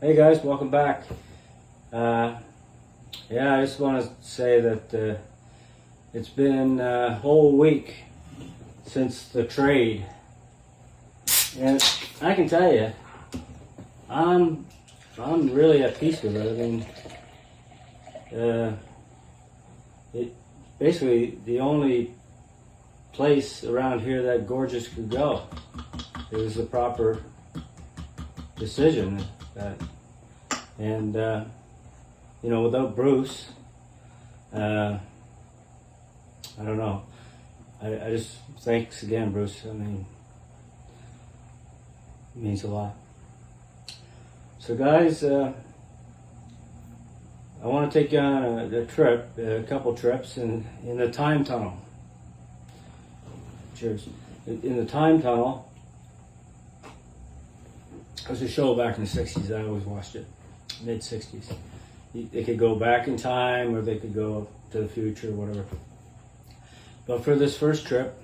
Hey guys, welcome back. Yeah, I just want to say that it's been a whole week since the trade, and I can tell you, I'm really at peace with it. I mean, it basically the only place around here that Gorgeous could go. It was the proper decision. And you know, without Bruce, I don't know. I just thanks again, Bruce. I mean, it means a lot. So, guys, I want to take you on a couple trips in the time tunnel. Cheers. In the time tunnel. It was a show back in the 60s. I always watched it. Mid-60s. They could go back in time or they could go to the future, whatever. But for this first trip,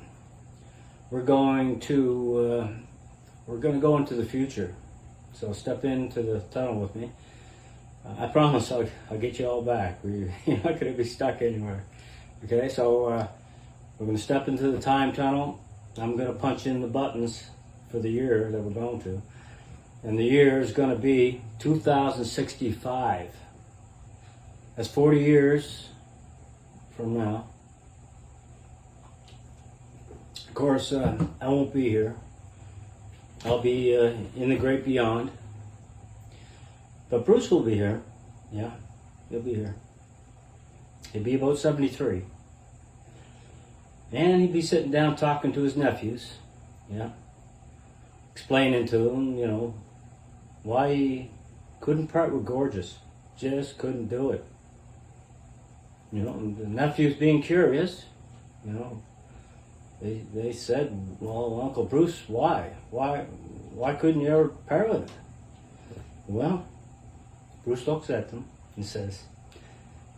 we're going to go into the future. So step into the tunnel with me. I promise I'll get you all back. You're not going to be stuck anywhere. Okay, so we're going to step into the time tunnel. I'm going to punch in the buttons for the year that we're going to. And the year is going to be 2065. That's 40 years from now. Of course, I won't be here. I'll be in the great beyond. But Bruce will be here. Yeah, he'll be here. He'll be about 73. And he'd be sitting down talking to his nephews. Yeah. Explaining to them, you know, why he couldn't part with Gorgeous. Just couldn't do it. You know, and the nephews being curious, you know, they said, well, Uncle Bruce, why? Why couldn't you ever part with it? Well, Bruce looks at them and says,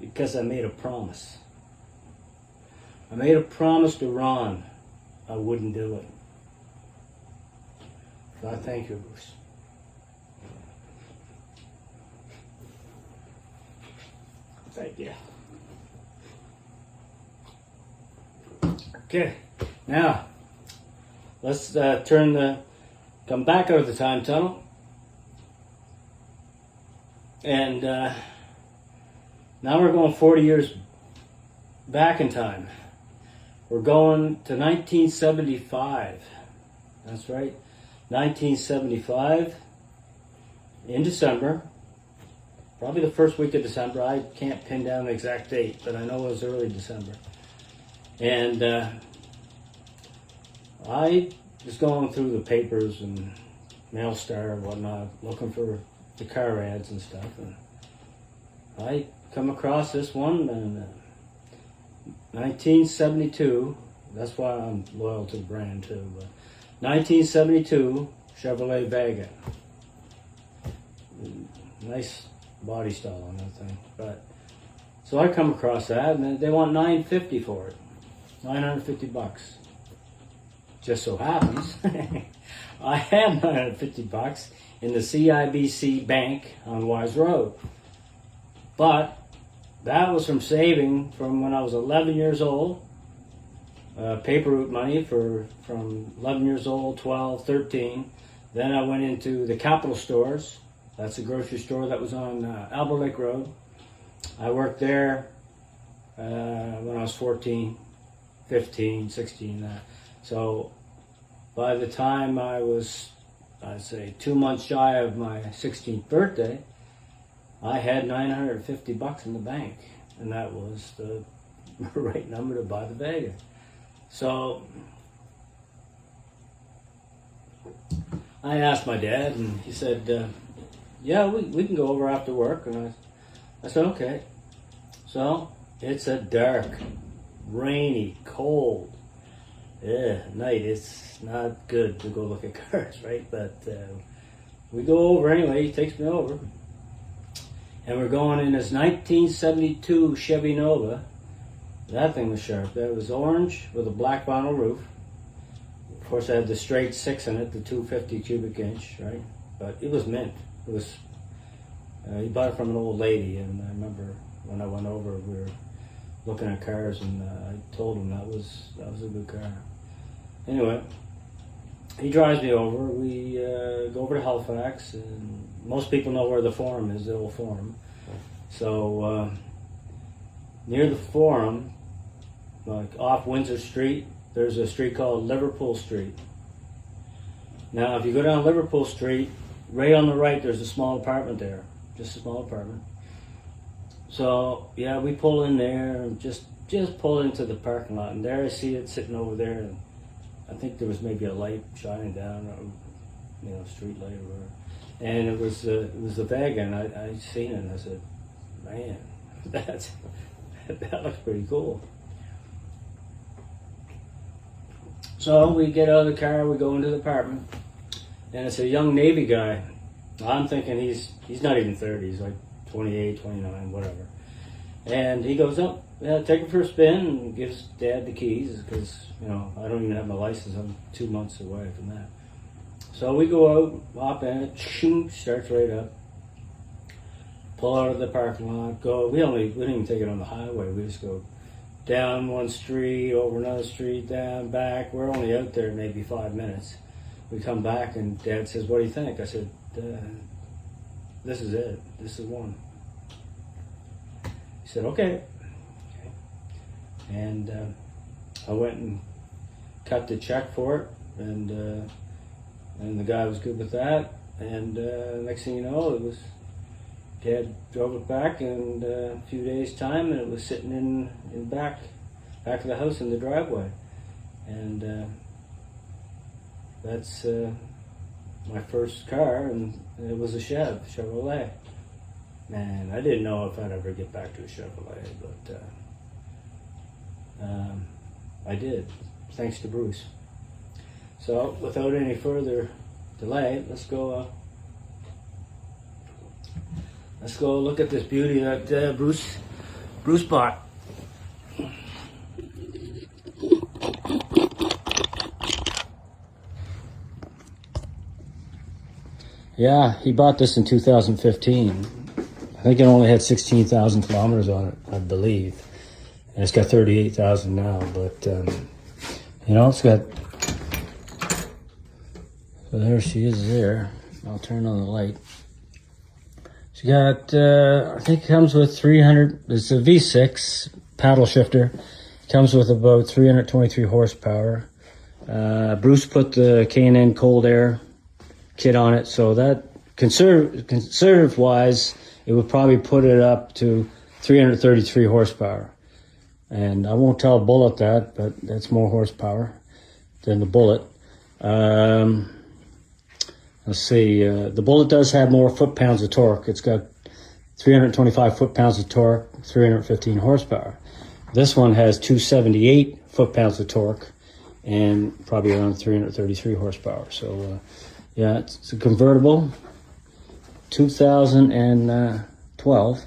because I made a promise. I made a promise to Ron I wouldn't do it. So I thank you, Bruce. Thank you. Okay, now let's come back out of the time tunnel, and now we're going 40 years back in time. We're going to 1975. That's right, 1975 in December. Probably the first week of December. I can't pin down the exact date, but I know it was early December. And I was going through the papers and Mailstar and whatnot, looking for the car ads and stuff. And I come across this one, and 1972, that's why I'm loyal to the brand too, but 1972 Chevrolet Vega. Nice body style on that thing. But so I come across that, and they want $950 for it. $950. Just so happens I had $950 in the CIBC bank on Wise Road. But that was from saving from when I was 11 years old. Paper route money from 11 years old, 12, 13. Then I went into the Capital Stores. That's a grocery store that was on Albert Lake Road. I worked there when I was 14, 15, 16. So by the time I was, I'd say, 2 months shy of my 16th birthday, I had $950 in the bank. And that was the right number to buy the Vega. So I asked my dad, and he said, yeah, we can go over after work. And I said, okay. So it's a dark, rainy, cold night. It's not good to go look at cars, right? But we go over anyway. He takes me over. And we're going in this 1972 Chevy Nova. That thing was sharp. It was orange with a black vinyl roof. Of course, I had the straight 6 in it, the 250 cubic inch, right? But it was mint. It was he bought it from an old lady, and I remember when I went over, we were looking at cars, and I told him that was a good car. Anyway, he drives me over. We go over to Halifax, and most people know where the Forum is, the old Forum. So near the Forum, like off Windsor Street, there's a street called Liverpool Street. Now, if you go down Liverpool Street, right on the right, there's a small apartment there, just a small apartment. So yeah, we pull in there and just pull into the parking lot, and there I see it sitting over there, and I think there was maybe a light shining down, or, street light or whatever. And it was the Vega, and I seen it, and I said, man, that looks pretty cool. So we get out of the car, we go into the apartment, and it's a young Navy guy. I'm thinking he's not even 30, he's like 28, 29, whatever. And he goes up, take it for a spin, and gives Dad the keys, because, I don't even have my license. I'm 2 months away from that. So we go out, hop in it, starts right up, pull out of the parking lot, go. We didn't even take it on the highway. We just go down one street, over another street, down, back. We're only out there maybe 5 minutes. We come back, and Dad says, "What do you think?" I said, "This is it. This is one." He said, "Okay." And I went and cut the check for it, and the guy was good with that. And next thing you know, it was Dad drove it back in a few days' time, and it was sitting in back of the house in the driveway. And that's my first car, and it was a Chevrolet. Man, I didn't know if I'd ever get back to a Chevrolet, but I did, thanks to Bruce. So, without any further delay, let's go look at this beauty that Bruce bought. Yeah, he bought this in 2015. I think it only had 16,000 kilometers on it, I believe. And it's got 38,000 now, but, it's got, so there she is there. I'll turn on the light. She got, I think it comes with 300, it's a V6 paddle shifter. Comes with about 323 horsepower. Bruce put the K&N cold air kit on it, so that conservative wise, it would probably put it up to 333 horsepower. And I won't tell a Bullet that, but that's more horsepower than the Bullet. Let's see, the Bullet does have more foot-pounds of torque. It's got 325 foot-pounds of torque, 315 horsepower. This one has 278 foot-pounds of torque and probably around 333 horsepower. So, yeah, it's a convertible, 2012.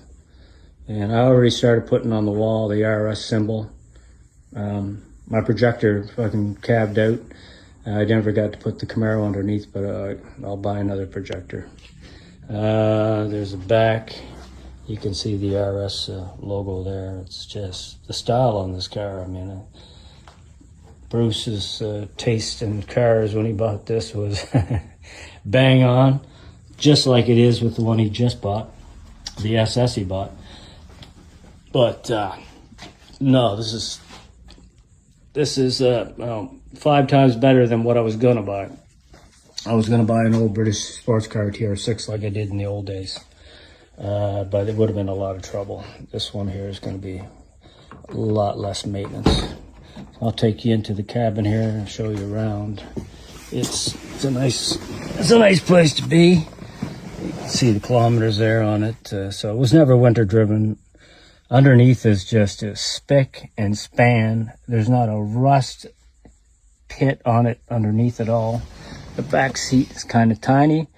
And I already started putting on the wall the RS symbol. My projector fucking cabbed out. I never got to put the Camaro underneath, but I'll buy another projector. There's a back. You can see the RS logo there. It's just the style on this car. I mean, Bruce's taste in cars when he bought this was bang on, just like it is with the one he just bought, the SS he bought. But no, this is 5 times better than what I was gonna buy. I was gonna buy an old British sports car TR6 like I did in the old days, but it would have been a lot of trouble. This one here is gonna be a lot less maintenance. I'll take you into the cabin here and show you around. It's a nice place to be. You can see the kilometers there on it. So it was never winter driven. Underneath is just a spick and span. There's not a rust pit on it underneath at all. The back seat is kind of tiny,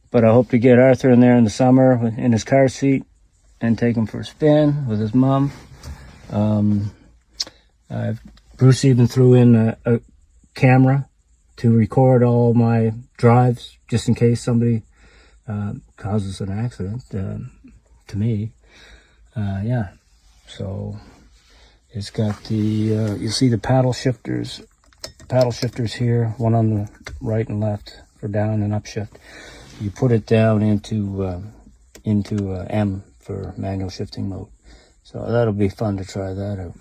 but I hope to get Arthur in there in the summer in his car seat and take him for a spin with his mom. Bruce even threw in a camera to record all my drives, just in case somebody causes an accident, to me. Yeah, so it's got the, you see the paddle shifters here, one on the right and left for down and upshift. You put it down into M for manual shifting mode. So that'll be fun to try that out.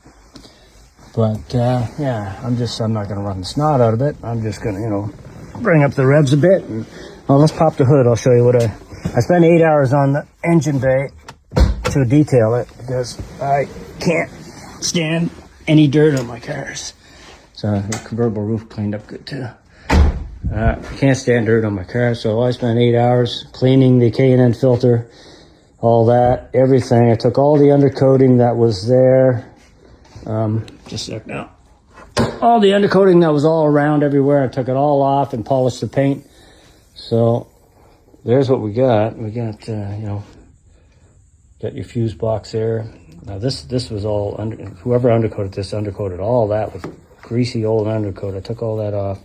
But yeah, I'm not gonna run the snot out of it. I'm just gonna, you know, bring up the revs a bit. And, well, let's pop the hood. I'll show you what I spent 8 hours on the engine bay to detail it because I can't stand any dirt on my cars. So the convertible roof cleaned up good too. Can't stand dirt on my car, so I spent 8 hours cleaning the K&N filter, all that, everything. I took all the undercoating that was there. Just a sec now. All the undercoating that was all around everywhere, I took it all off and polished the paint. So there's what we got. We got, you know, got your fuse box there. Now this was all, whoever undercoated this undercoated all that with greasy old undercoat. I took all that off.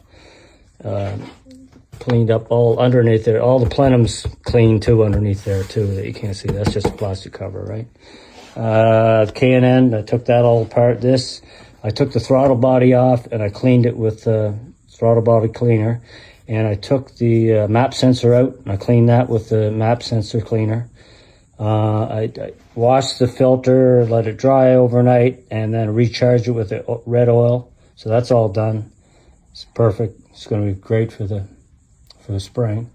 Cleaned up all underneath there. All the plenum's clean too underneath there too that you can't see. That's just a plastic cover, right? The K&N, I took that all apart. I took the throttle body off and I cleaned it with throttle body cleaner. And I took the map sensor out and I cleaned that with the map sensor cleaner. I washed the filter, let it dry overnight, and then recharged it with the red oil. So that's all done. It's perfect. It's going to be great for the spring.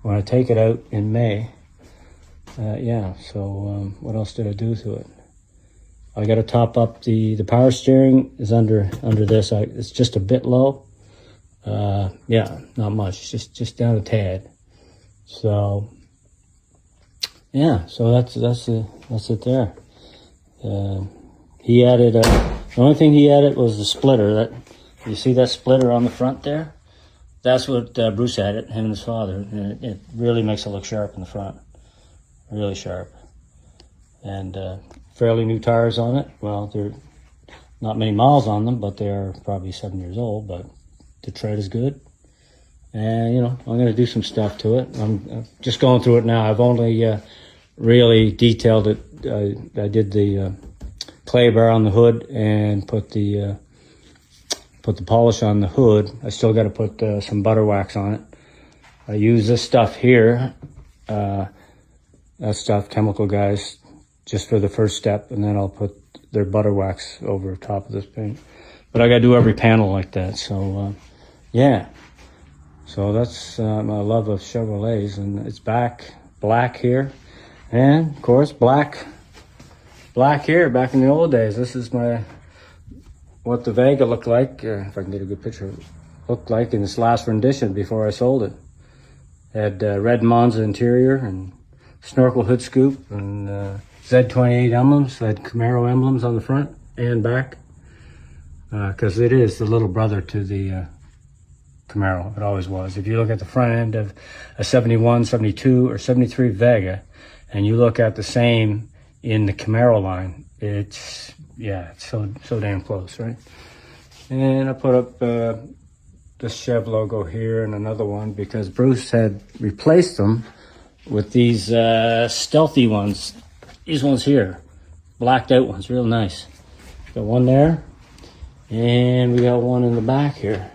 When I take it out in May, yeah. So what else did I do to it? I got to top up the power steering is under this. It's just a bit low. Yeah, not much. Just down a tad. So yeah. So that's it there. He added the only thing he added was the splitter. That you see that splitter on the front there. That's what Bruce added, him and his father. And it really makes it look sharp in the front. Really sharp. And fairly new tires on it. Well, they're not many miles on them, but they're probably 7 years old. But the tread is good. And, you know, I'm going to do some stuff to it. I'm just going through it now. I've only really detailed it. I did the clay bar on the hood and put the polish on the hood. I still got to put some butter wax on it. I use this stuff here. That stuff, Chemical Guys, just for the first step, and then I'll put their butter wax over top of this paint. But I got to do every panel like that. So yeah. So that's my love of Chevrolets, and it's back black here, and of course black here. Back in the old days, this is what the Vega looked like, if I can get a good picture of it, looked like in this last rendition before I sold it. Had red Monza interior and snorkel hood scoop and Z28 emblems. Had Camaro emblems on the front and back, because it is the little brother to the Camaro. It always was. If you look at the front end of a 71, 72, or 73 Vega, and you look at the same in the Camaro line, it's so damn close, right? And I put up the Chev logo here and another one because Bruce had replaced them with these stealthy ones. These ones here, blacked out ones, real nice. Got one there, and we got one in the back here.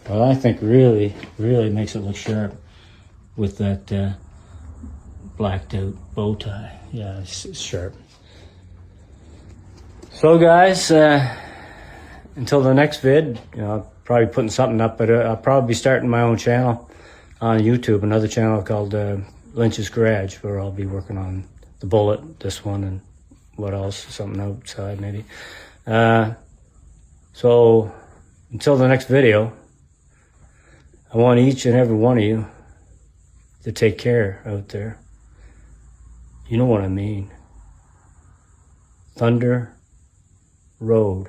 Well, I think really makes it look sharp with that blacked out bow tie. Yeah, it's sharp. So guys, until the next vid, you know, I'll probably putting something up, but I'll probably be starting my own channel on YouTube, another channel called Lynch's Garage, where I'll be working on the Bullet, this one, and what else, something outside maybe. So until the next video, I want each and every one of you to take care out there. You know what I mean. Thunder Road.